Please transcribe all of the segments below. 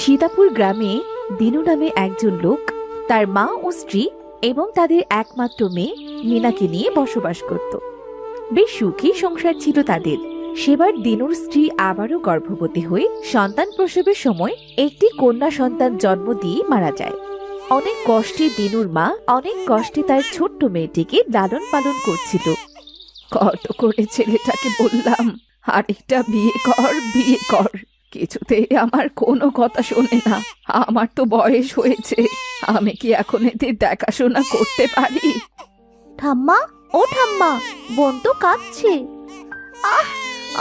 সীতাপুর গ্রামে দিনু নামে একজন লোক তার মা ও স্ত্রী এবং তাদের একমাত্র মেয়ে মিনাকে নিয়ে বসবাস করত। বেশ সুখী সংসার ছিল তাদের। সেবার দিনুর স্ত্রী আবারও গর্ভবতী হয়ে সন্তান প্রসবের সময় একটি কন্যা সন্তান জন্ম দিয়ে মারা যায়। অনেক কষ্টে দিনুর মা অনেক কষ্টে তার ছোট্ট মেয়েটিকে লালন পালন করছিল। কত করে ছেলেটাকে বললাম আরেকটা বিয়ে কর, বিয়ে কর, কিছুতেই আমার কোনো কথা শোনে না। আমার তো বয়স হয়েছে, আমি কি এখন এদের দেখাশোনা করতে পারি? ঠাম্মা, ও ঠাম্মা, বোন তো কাঁদছে। আহ,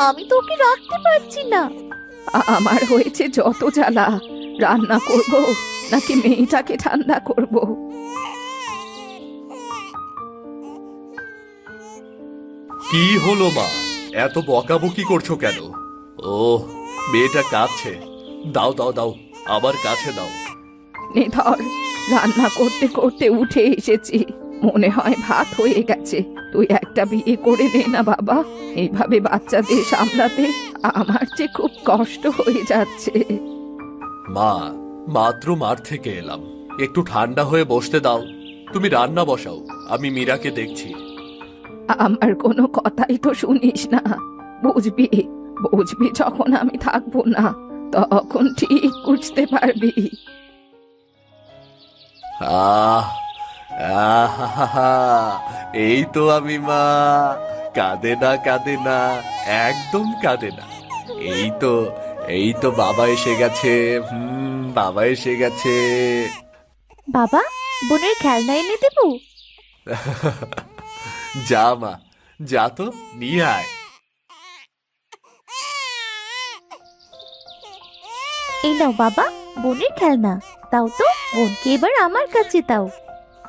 আমি তো ওকে রাখতে পারছি না। আমার হয়েছে যত জ্বালা। রান্না করব নাকি মেয়েটাকে ঠান্ডা করব? কি হলো মা, এত বকাবকি করছো কেন? ও, মেয়েটা কাঁদছে। দাও দাও দাও, আমার কাছে দাও। নে ধর, রান্না করতে করতে উঠে এসেছি, মনে হয় ভাত হয়ে গেছে। তুই একটা বিয়ে করে নে না বাবা, এইভাবে বাচ্চাদের সামলাতে আমার যে খুব কষ্ট হয়ে যাচ্ছে। মা, মাত্র মাঠ থেকে এলাম, একটু ঠান্ডা হয়ে বসতে দাও। তুমি রান্না বসাও, আমি মীরাকে দেখছি। আমার কোনো কথাই তো শুনিস না। বুঝবি বুঝবি যখন আমি থাকবো না, তখন ঠিক বুঝতে পারবি। আহ আহা, এই তো আমি মা। কাঁদে না কাঁদে না, একদম কাঁদে না। এই তো বাবা এসে গেছে। বাবা এসে গেছে। বাবা, বোনের খেলনা এনে দেবো? যা মা, যা তো নিয়ে আয়। এই নাও বাবা, বোনের খেলনা। তাও তো, বোনকে এবার আমার কাছে দাও।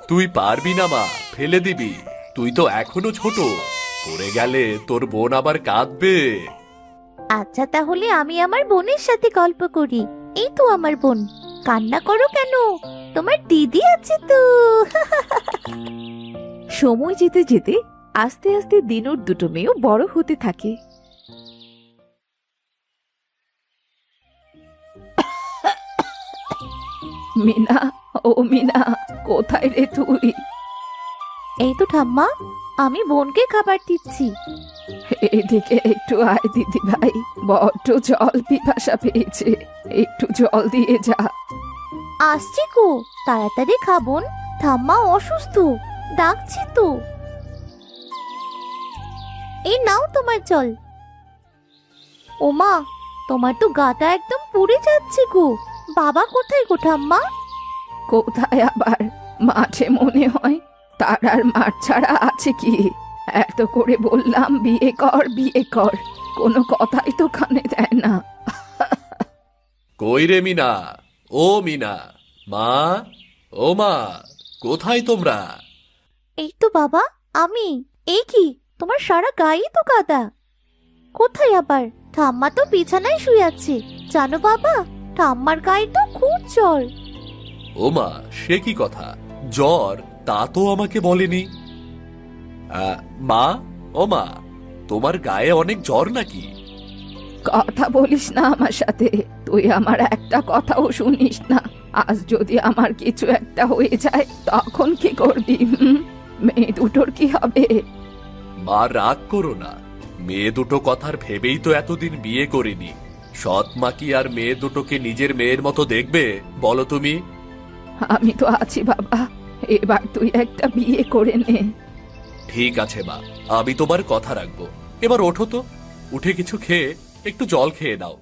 তুই পারবি না মা, ফেলে দিবি। তুই তো এখনো ছোট, পড়ে গেলে তোর বোন আবার কাঁদবে। আচ্ছা, তাহলে আমি আমার বোনের সাথে গল্প করি। এই তো আমার বোন, কান্না করো কেন? তোমার দিদি আছে তো। সময় যেতে যেতে আস্তে আস্তে দিনুর দুটো মেয়েও বড় হতে থাকে। মিনা, ও মিনা, কোথায় রে তুই? এই তো ঠাম্মা, আমি বোনকে খাবার দিচ্ছি। এদিকে একটু আয় দিদি ভাই, বড্ড জল পিপাসা পেয়েছে, একটু জল দিয়ে যা। আসছি গো, তাড়াতাড়ি খাবন, ঠাম্মা অসুস্থ, ডাকছি তো। এই নাও তোমার জল। ওমা, তোমার তো গাটা একদম পুড়ে যাচ্ছে গো। বাবা কোথায় গো ঠাম্মা? কোথায় আবার, মাঠে মনে হয়। তার আর মাঠ ছাড়া আছে কি? এত করে বললাম বিয়ে কর, বিয়ে কর, কোনো কথাই তো কানে দেয় না। কই রে মিনা, ও মিনা, মা, ও মা, কোথায় তোমরা? এই তো বাবা, আমি। এই কি, তোমার সারা গায়ে তো কাদা। কোথায় আবার? ঠাম্মা তো বিছানায় শুয়ে আছে। জানো বাবা, ঠাম্মার গায়ে তো খুব জ্বর। ও মা, সে কি কথা? জ্বর? তা তো আমাকে বলেনি। মা, ও মা, তোমার গায়ে অনেক জ্বর নাকি? কথা বলিস না আমার সাথে, তুই আমার একটা কথাও শুনিস না। আজ যদি আমার কিছু একটা হয়ে যায় তখন কি করবি? মেয়ে দুটোর কি হবে? মা, রাগ করো না। মেয়ে দুটো কথার ভেবেই তো এতদিন বিয়ে করিনি। সৎ মা কি আর মেয়ে দুটোকে নিজের মেয়ের মতো দেখবে বলো তুমি? আমি তো আছি বাবা, এবার তুই একটা বিয়ে করে নে। ঠিক আছে মা, আমি তোমার কথা রাখবো। এবার ওঠো তো, উঠে কিছু খেয়ে একটু জল খেয়ে নাও।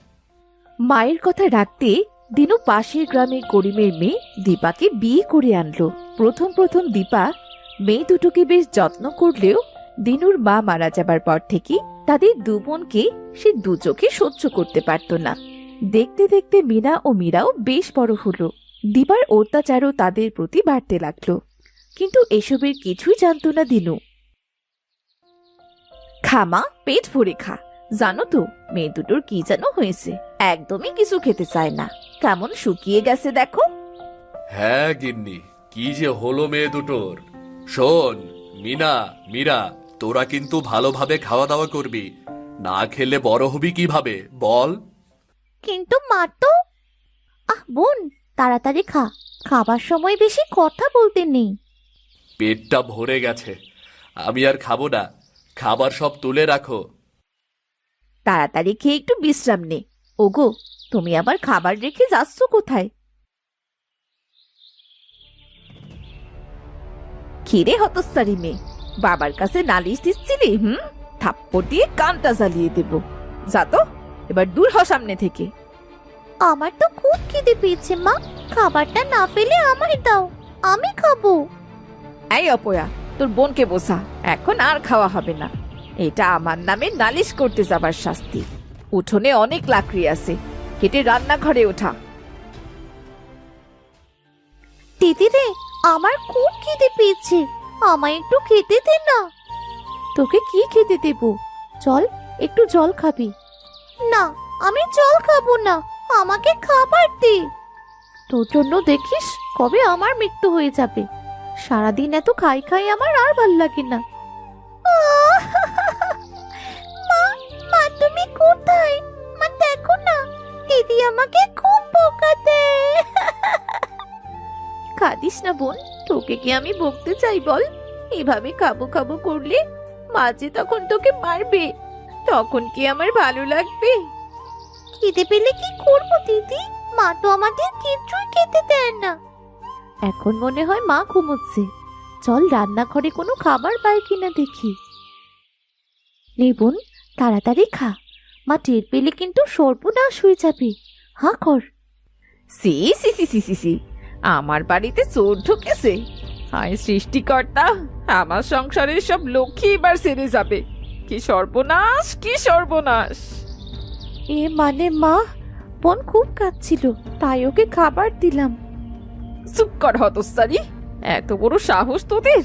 মায়ের কথা রাখতে দিনু পাশের গ্রামের করিমের মেয়ে দীপাকে বিয়ে করে আনলো। প্রথম প্রথম দীপা মেয়ে দুটোকে বেশ যত্ন করলেও দিনুর মা মারা যাবার পর থেকে তাদের দু বোনকে সে দু চোখে সহ্য করতে পারত না। দেখতে দেখতে মিনা ও মীরাও বেশ বড় হলো। দীপার অত্যাচারও তাদের প্রতি বাড়তে লাগলো, কিন্তু এসবের কিছুই জানতো না দিনু। খামা, পেট ভরে খা। জানো তো মেয়ে দুটোর কি যেন হয়েছে, একদমই কিছু খেতে চায় না, কেমন শুকিয়ে গেছে দেখো। হ্যাঁ গিন্নি, কি যে হলো মেয়ে দুটোর। শোন মিনা, মীরা, তোরা কিন্তু ভালোভাবে খাওয়া দাওয়া করবি, না খেলে বড় হবি কিভাবে বল? কিন্তু মা তো, বোন, তাড়াতাড়ি খা। খাবার সময় বেশি কথা বলতে নেই। পেটটা ভরে গেছে, আমি আর খাবো না। খাবার সব তুলে রাখো। তাড়াতাড়ি খেয়ে একটু বিশ্রাম নে। ওগো, তুমি আবার খাবার রেখে যাচ্ছ কোথায়? খিরে হতস্সারি মেয়ে, বাবার কাছে নালিশ দিচ্ছিলি? থাপ্পড় দিয়ে কানটা জ্বালিয়ে দেব। যা তো, এবার দূর হ সামনে থেকে। আমার তো খুব খিদে পেয়েছে মা, খাবারটা না ফেলে আমায় দাও, আমি খাবো। এই অপয়া, তোর বোনকে বোঝা, এখন আর খাওয়া হবে না। এটা আমার নামে নালিশ করতে যাবার শাস্তি। উঠোনে অনেক লাকড়ি আছে, কেটে রান্নাঘরে ওঠা। দিদি রে, আমার খুব খিদে পেয়েছে, আমায় একটু খেতে দে না। তোকে কি খেতে দেব? চল, একটু জল খাবি। না, আমি জল খাবো না, আমাকে খাবার দে। তোর জন্য দেখিস কবে আমার মৃত্যু হয়ে যাবে। সারাদিন এত খাই খাই আমার আর ভাল লাগে না। আহ! মা, মা তুমি কোথায়? মা দেখো না, দিদি আমাকে খুব বকা দেয়। কাঁদিস না বোন, তোকে কি আমি বকতে চাই বল? এভাবে খাবো খাবো করলে মা যে তখন তোকে মারবে, তখন কি আমার ভালো লাগবে? খিদে পেলে কি করবো দিদি? মা তো আমাদের কিছুই খেতে দেয় না। এখন মনে হয় মা ঘুমোচ্ছে। চল রান্নাঘরে কোনো খাবার পাই কিনা দেখি। নে বোন, তাড়াতাড়ি খা, মা টের পেলে কিন্তু সর্বনাশ হয়ে যাবে। হা কর। সি সি সি সি সি সি, আমার বাড়িতে চোর ঢুকেছে। হায় সৃষ্টিকর্তা, আমার সংসারের সব লক্ষ্মী এবার সেরে যাবে। কি সর্বনাশ, কি সর্বনাশ! এ মানে মা, বোন খুব কাঁদছিল, তাই ওকে খাবার দিলাম। চুপ কর হতস্সারি, এত বড় সাহস তোদের!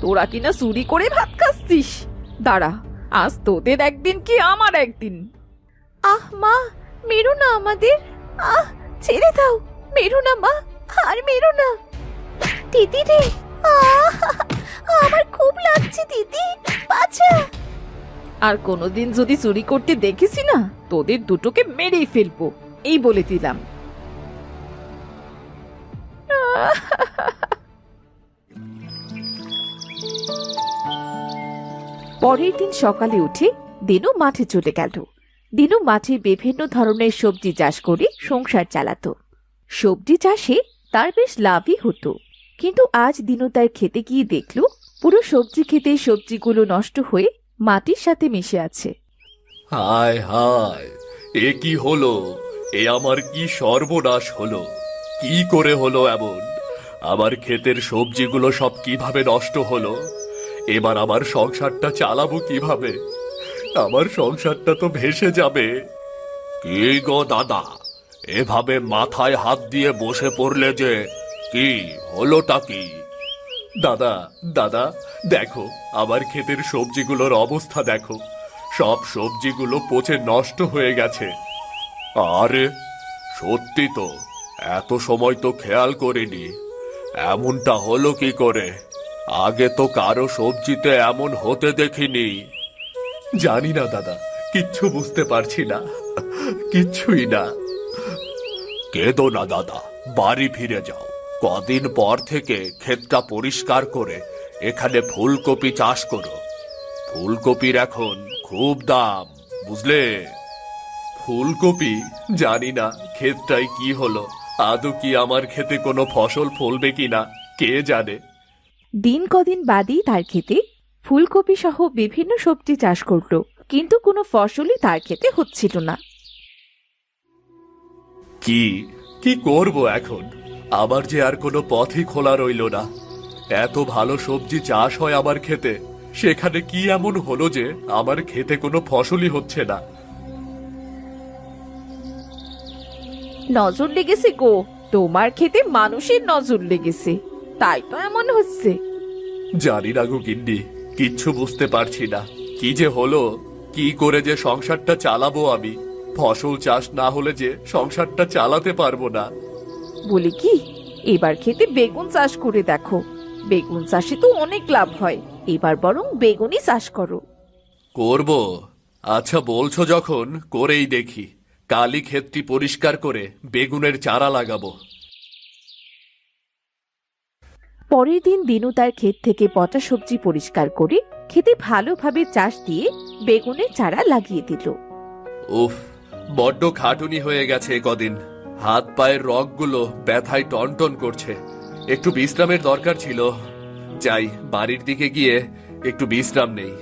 তোরা কিনা চুরি করে ভাত খাচ্ছিস? দাঁড়া, আজ তোদের একদিন কি আমার একদিন। আহ মা, মেরো না আমাদের। আহ, ছেড়ে দাও, মেরো না মা, আর মেরো না। দিদি রে, আহ! আমার খুব লাগছে দিদি, বাঁচা। আর কোনোদিন যদি চুরি করতে দেখেছি না, তোদের দুটোকে মেরেই ফেলবো, এই বলে দিলাম। পরের দিন সকালে উঠে দিনু মাঠে চলে গেল। দিনু মাঠে বিভিন্ন ধরনের সবজি চাষ করে সংসার চালাতো। সবজি চাষে তার বেশ লাভই হতো। কিন্তু আজ দিনু তার খেতে গিয়ে দেখল পুরো সবজি খেতে সবজিগুলো নষ্ট হয়ে মাটির সাথে মিশে আছে। হায় হায়, এ কি হলো? এ আমার কি সর্বনাশ হলো? কি করে হলো এমন? আমার ক্ষেতের সবজিগুলো সব কিভাবে নষ্ট হলো? এবার আমার সংসারটা চালাবো কিভাবে? আমার সংসারটা তো ভেসে যাবে। কি গো দাদা, এভাবে মাথায় হাত দিয়ে বসে পড়লে যে? কি হলোটা কি? দাদা, দাদা, দেখো আমার ক্ষেতের সবজিগুলোর অবস্থা দেখো। সব সবজিগুলো পচে নষ্ট হয়ে গেছে। আরে সত্যি তো, এত সময় তো খেয়াল করিনি। এমনটা হলো কি করে? আগে তো কারো সবজিতে এমন হতে দেখিনি। জানি না দাদা, কিচ্ছু বুঝতে পারছি না, কিচ্ছুই না। কেঁদো না দাদা, বাড়ি ফিরে যাও। কদিন পর থেকে ক্ষেতটা পরিষ্কার করে এখানে ফুলকপি চাষ করো। ফুলকপির এখন খুব দাম, বুঝলে? ফুলকপি? জানি না ক্ষেতটাই কি হলো, আদৌ কি আমার ক্ষেতে কোনো ফসল ফলবে কিনা কে জানে। দিন কদিন বাদেই তার ক্ষেতে ফুলকপি সহ বিভিন্ন সবজি চাষ করলো, কিন্তু কোনো ফসলই তার ক্ষেতে হচ্ছিল না। কি কি করব এখন? আমার যে আর কোনো পথই খোলা রইল না। এত ভালো সবজি চাষ হয় আমার ক্ষেতে, সেখানে কি এমন হলো যে আমার ক্ষেতে কোনো ফসলই হচ্ছে না? নজর লেগেছে গো, তোমার ক্ষেতে মানুষের নজর লেগেছে, তাই তো এমন হচ্ছে। জানি না গো গিন্নি, কিচ্ছু বুঝতে পারছি না কি যে হলো। কি করে যে সংসারটা চালাবো আমি? ফসল চাষ না হলে যে সংসারটা চালাতে পারবো না। বলি কি, এবার ক্ষেতে বেগুন চাষ করে দেখো, বেগুন চাষে তো অনেক লাভ হয়। এবার বরং বেগুনই চাষ করো। করব? আচ্ছা বলছো যখন, করেই দেখি। কালই ক্ষেতটি পরিষ্কার করে বেগুনের চারা লাগাবো। পরের দিন দিনু তার ক্ষেত থেকে পচা সবজি পরিষ্কার করে খেতে ভালোভাবে চাষ দিয়ে বেগুনের চারা লাগিয়ে দিল। উফ, বড্ড খাটুনি হয়ে গেছে কদিন। হাত পায়ের রগগুলো ব্যথায় টনটন করছে। একটু বিশ্রামের দরকার ছিল। যাই, বাড়ির দিকে গিয়ে একটু বিশ্রাম নেই।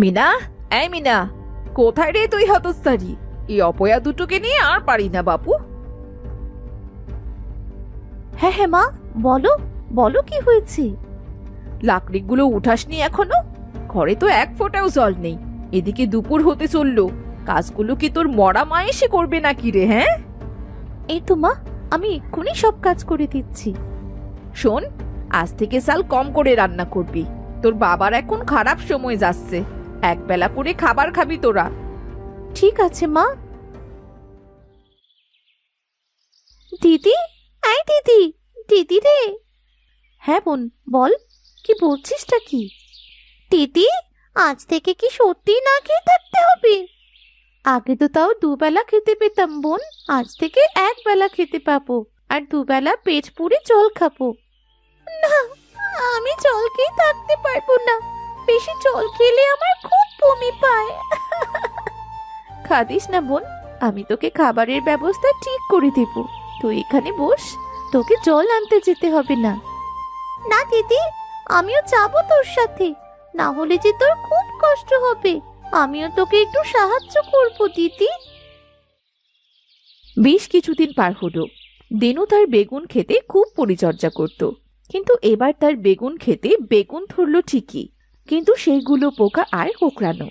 মিনা, এই মিনা, কোথায় রে তুই হতস্তারি? এই অপয়া দুটোকে নিয়ে আর পারি না বাপু। হ্যাঁ হ্যাঁ মা, বলো বলো কি হয়েছে? লাকড়িগুলো উঠাসনি এখনো? ঘরে তো এক ফোঁটাও জল নেই। এদিকে দুপুর হতে চললো, কাজগুলো কি তোর মরা মা এসে করবে নাকি রে? হ্যাঁ, এই তো মা, আমি এক্ষুনি সব কাজ করে দিচ্ছি। শোন, আজ থেকে চাল কম করে রান্না করবি। তোর বাবার এখন খারাপ সময় যাচ্ছে, একবেলা করে খাবার খাবি তোরা। ঠিক আছে মা। দিদি, এই দিদি, দিদি রে। হ্যাঁ বোন, বল, কি বলছিসটা কি? দিদি, আজ থেকে কি সত্যি না খেয়ে থাকতে হবে? আগে তো তাও দুবেলা খেতে পেতাম বোন, আজ থেকে একবেলা খেতে পাবো, আর দুবেলা পেট পুড়ে জল খাবো। না, আমি জল খেয়ে থাকতে পারবো না। বেশি জল খেলে আমার খুব বমি পায়। খাদিস না বোন, আমি তোকে খাবারের ব্যবস্থা ঠিক করে দেব। তুই এখানে বস, তোকে জল আনতে যেতে হবে না। না দিদি, আমিও যাবো তোর সাথে, না হলে যে তোর খুব কষ্ট হবে। আমিও তোকে একটু সাহায্য করবো দিদি। বেশ কিছুদিন পার হলো। দিনু তার বেগুন খেতে খুব পরিচর্যা করত, কিন্তু এবার তার বেগুন খেতে বেগুন ধরল ঠিকই, কিন্তু সেইগুলো পোকা আর কোঁকড়ানো।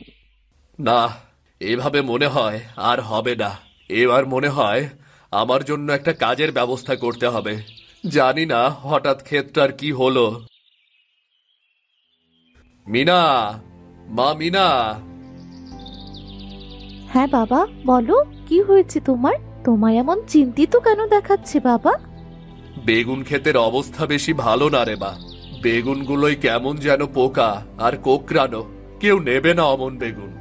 না, এভাবে মনে হয় আর হবে না। এবার মনে হয় আমার জন্য একটা কাজের ব্যবস্থা করতে হবে। জানি না হঠাৎ ক্ষেতটার কি হলো। মিনা, মা মিনা। হ্যাঁ বাবা, বলো কি হয়েছে তোমার? তোমায় এমন চিন্তিত কেন দেখাচ্ছে বাবা? বেগুন ক্ষেতের অবস্থা বেশি ভালো না রে মা। বেগুনগুলোই কেমন যেন পোকা আর কোঁকড়ানো। কেউ নেবে না অমন বেগুন।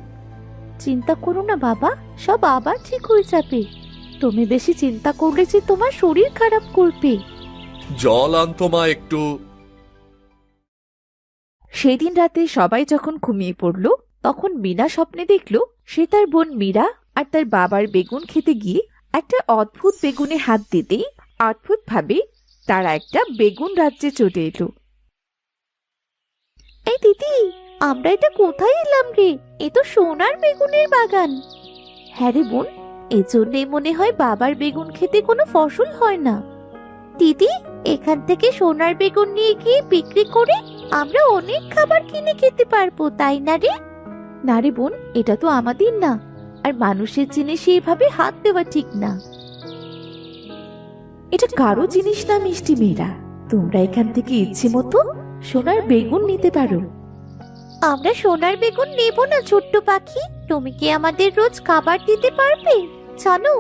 চিন্তা করো না বাবা, সব আবার ঠিক হয়ে যাবে। তুমি বেশি চিন্তা করলে যে তোমার শরীর খারাপ করবে। জল আনতো মা একটু। সেদিন রাতে সবাই যখন ঘুমিয়ে পড়ল, তখন মিনা স্বপ্নে দেখল সে তার বোন মীরা আর তার বাবার বেগুন খেতে গিয়ে একটা অদ্ভুত বেগুনে হাত দিতেই অদ্ভুতভাবে তারা একটা বেগুন রাজ্যে চলে এলো। এই দিদি, আমরা এটা কোথায় এলাম রে? এ তো সোনার বেগুনের বাগান। হ্যাঁ রে বোন, এজন্যই মনে হয় বাবার বেগুন খেতে কোনো ফসল হয় না। দিদি, এখান থেকে সোনার বেগুন নিয়ে গিয়ে বিক্রি করে আমরা অনেক খাবার কিনে খেতে পারবো, তাই না রে? না রে বোন, এটা তো আমাদের না, আর মানুষের জিনিসে এভাবে হাত দেওয়া ঠিক না। এটা কারো জিনিস না মিষ্টি মেয়েরা, তোমরা এখান থেকে ইচ্ছে মতো সোনার বেগুন নিতে পারো। আমরা সোনার বেগুন নেব না ছোট্ট পাখি, তুমি কি আমাদের রোজ খাবার দিতে পারবে? জানো,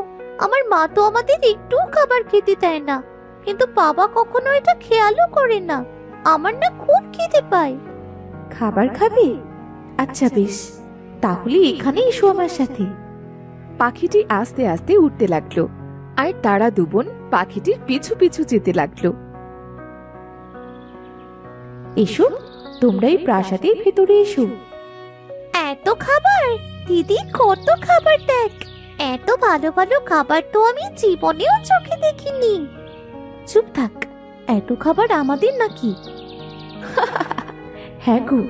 আমার মা তো আমাদের একটুও খাবার খেতে দেয় না, কিন্তু বাবা কখনো এটা খেয়ালও করে না। আমার না খুব খিদে পায়। খাবার খাবে? আচ্ছা বেশ, তাহলে এখানে এসো আমার সাথে। পাখিটি আস্তে আস্তে উঠতে লাগলো, আর তারা দুবোন পাখিটির পিছু পিছু যেতে লাগলো। এসো, তোমরা এই প্রাসাদের ভেতরে এসো। এত খাবার! দিদি, কত খাবার দেখ! এত ভালো ভালো খাবার তো আমি জীবনেও চোখে দেখিনি। চুপ থাক, এত খাবার আমাদের নাকি? হ্যাঁ গো,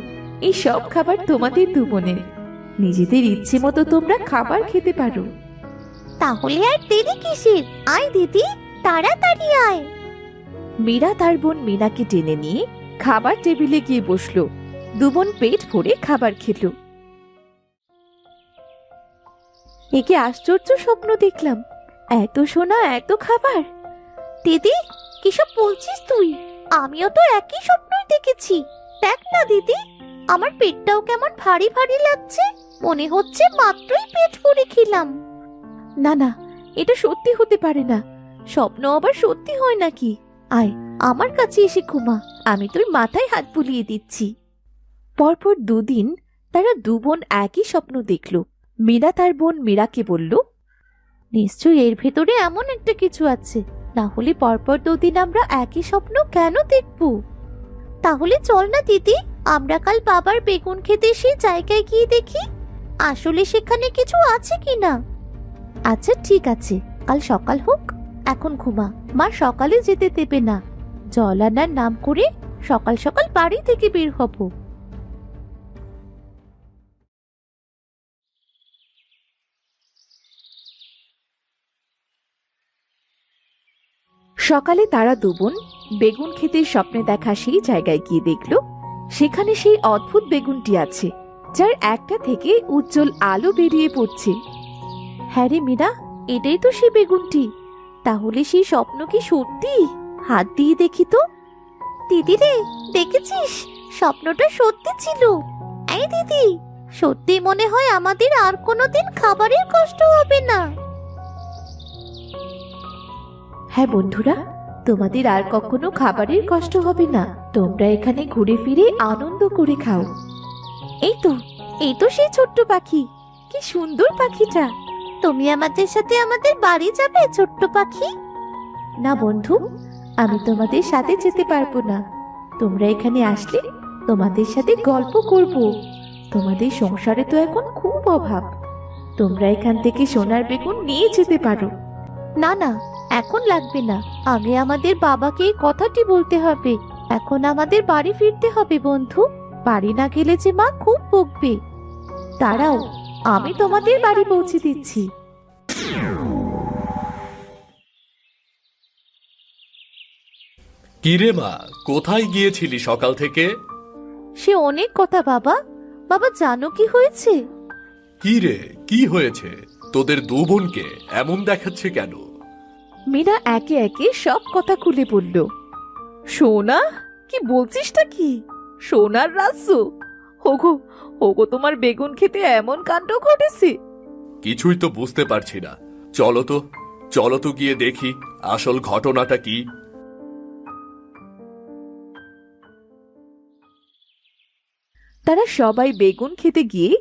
এই সব খাবার তোমাদের দুবোনের। নিজেদের ইচ্ছে মতো তোমরা খাবার খেতে পারো। তাহলে আর দেরি কিসের? আয় দিদি, তাড়াতাড়ি আয়। মীরা তার বোন মিনাকে টেনে নিয়ে খাবার টেবিলে গিয়ে বসলো। দুবোন পেট ভরে খাবার খেলো। একে আশ্চর্য স্বপ্ন দেখলাম, এত সোনা, এত খাবার। দিদি, কিসব বলছিস তুই? আমিও তো একই স্বপ্নই দেখেছি। দেখ না দিদি, আমার পেটটাও কেমন ভারী ভারী লাগছে, মনে হচ্ছে মাত্রই পেট ভরে খেলাম। না না, এটা সত্যি হতে পারে না। স্বপ্ন আবার সত্যি হয় নাকি? আয় আমার কাছে এসে ঘুমা, আমি তোর মাথায় হাত বুলিয়ে দিচ্ছি। পরপর দুদিন তারা দু বোন একই স্বপ্ন দেখল। মীরা তার বোন মীরাকে বলল, নিশ্চয়ই এর ভেতরে এমন একটা কিছু আছে, না হলে পরপর দুদিন আমরা একই স্বপ্ন কেন দেখব? তাহলে চল না দিদি, আমরা কাল বাবার বেগুন খেতে সেই জায়গায় গিয়ে দেখি আসলে সেখানে কিছু আছে কিনা। আচ্ছা ঠিক আছে, কাল সকাল হোক, এখন ঘুমা। মা সকালে যেতে দেবে না। জল আনার নাম করে সকাল সকাল বাড়ি থেকে বের হব। সকালে তারা দু বোন বেগুন খেতে স্বপ্নে দেখা সেই জায়গায় গিয়ে দেখল সেখানে সেই অদ্ভুত বেগুনটি আছে, যার একটা থেকে উজ্জ্বল আলো বেরিয়ে পড়ছে। হ্যাঁ রে মীরা, এটাই তো সেই বেগুনটি। তাহলে সেই স্বপ্ন কি সত্যি? হাত দিয়ে দেখি তো। দিদি রে, দেখেছিস স্বপ্নটা সত্যি ছিল। এই দিদি, সত্যি মনে হয় আমাদের আর কোনোদিন খাবারের কষ্ট হবে না। হ্যাঁ বন্ধুরা, তোমাদের আর কখনো খাবারের কষ্ট হবে না। তোমরা এখানে ঘুরে ফিরে আনন্দ করে খাও। এই তো সেই ছোট্ট পাখি। কি সুন্দর পাখিটা। তুমি আমাদের সাথে আমাদের বাড়ি যাবে ছোট্ট পাখি? না বন্ধু, আমি তোমাদের সাথে যেতে পারবো না। তোমরা এখানে আসলে তোমাদের সাথে গল্প করব। তোমাদের সংসারে তো এখন খুব অভাব। তোমরা এখান থেকে সোনার বেগুন নিয়ে যেতে পারো। না না, এখন লাগবে না। আগে আমাদের বাবাকে এই কথাটি বলতে হবে। এখন আমাদের বাড়ি ফিরতে হবে বন্ধু। বাড়ি না গেলে যে মা খুব বকবে। দাঁড়াও, আমি তোমাদের বাড়ি পৌঁছে দিচ্ছি। কিরে মা, কোথায় গিয়েছিলি সকাল থেকে? সে অনেক কথা বাবা। বাবা জানো কি হয়েছে? কি রে, কি হয়েছে? তোদের দু বোনকে এমন দেখাচ্ছে কেন? মীরা একে একে সব কথা খুলে বলল। সোনা, কি বলছিসটা কি? সোনার রাজ্য? ওগো ওগো, তোমার বেগুন খেতে এমন কাণ্ড ঘটেছে? কিছুই তো বুঝতে পারছি না। চলো তো গিয়ে দেখি আসল ঘটনাটা কি। তারা সবাই বেগুন খেতে গিয়ে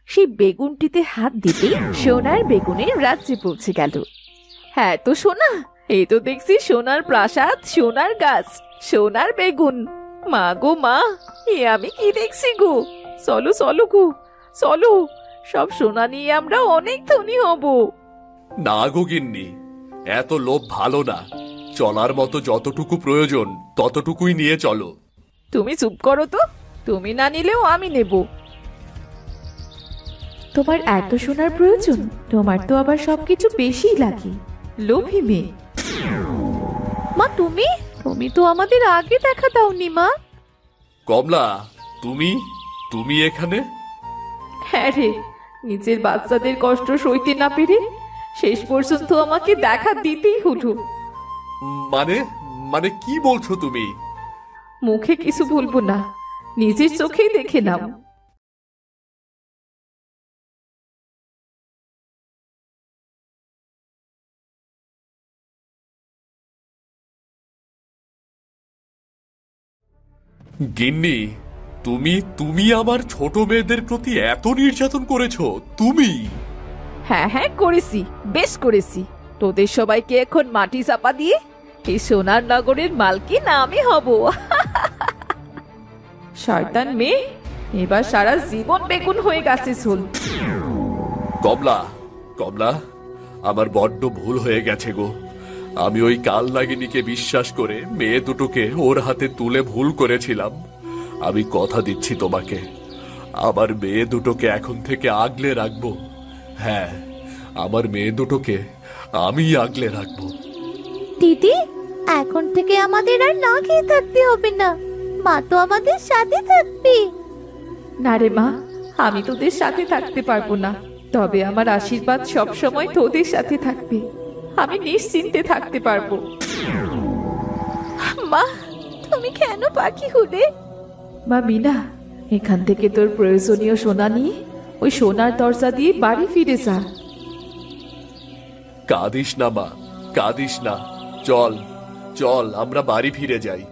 সেই বেগুনটিতে হাত দিতে সোনার বেগুনের রাজ্যে পৌঁছে গেল। হ্যাঁ তো সোনা, এই তো দেখছি সোনার প্রাসাদ, সোনার গাছ, সোনার বেগুন। মা গো মা, এ আমি কি দেখছি গো! চলো চলো গো, চলো, সব সোনা নিয়ে আমরা অনেক ধনী হব। না গো গিন্নি, এত লোভ ভালো না। চলার মতো যতটুকু প্রয়োজন ততটুকুই নিয়ে চলো। তুমি চুপ করো তো। তুমি না নিলেও আমি নেব। তোমার এত সোনার প্রয়োজন? তোমার তো আবার সবকিছু বেশি লাগে। লোভী মেয়ে। মা, তুমি তো আমাদের আগে দেখা দাওনি মা। কমলা, তুমি এখানে? হ্যাঁ রে, নিজের বাচ্চাদের কষ্ট সইতে না পেরে শেষ পর্যন্ত আমাকে দেখা দিতেই হলো। মানে কি বলছো তুমি? মুখে কিছু বলবো না, নিজের চোখেই দেখে নাও। গিন্নি, তুমি আমার ছোট মেয়েদের প্রতি এত নির্যাতন করেছো? তুমি? হ্যাঁ হ্যাঁ, করেছি, বেশ করেছি। তোদের সবাইকে এখন মাটি চাপা দিয়ে এই সোনার নগরের মালকিন আমি হব। শয়তান মেয়ে, এবার সারা জীবন বেগুন হয়ে গেছে ঝোল। কমলা, আমার বড্ড ভুল হয়ে গেছে গো। আমি ওই কাল নাগিনীকে বিশ্বাস করে মেয়ে দুটোকে ওর হাতে তুলে ভুল করেছিলাম। আমি কথা দিচ্ছি তোমাকে, আমার মেয়ে দুটোকে এখন থেকে আগলে রাখবো। হ্যাঁ, আমার মেয়ে দুটোকে আমি আগলে রাখবো। দিদি, এখন থেকে আমাদের আর না খেয়ে থাকতে হবে না। মা তো আমাদের সাথে থাকবে। না রে মা, আমি তোদের সাথে থাকতে পারবো না। তবে আমার আশীর্বাদ সব সময় তোদের সাথে থাকবে। আমি নিশ্চিন্তে থাকতে পারবো। মা, তুমি কেন পাখি হলে? মা মিনা, এখান থেকে তোর প্রয়োজনীয় সোনা নিয়ে ওই সোনার দরজা দিয়ে বাড়ি ফিরে যা। কাঁদিস না মা, কাঁদিস না। চল আমরা বাড়ি ফিরে যাই।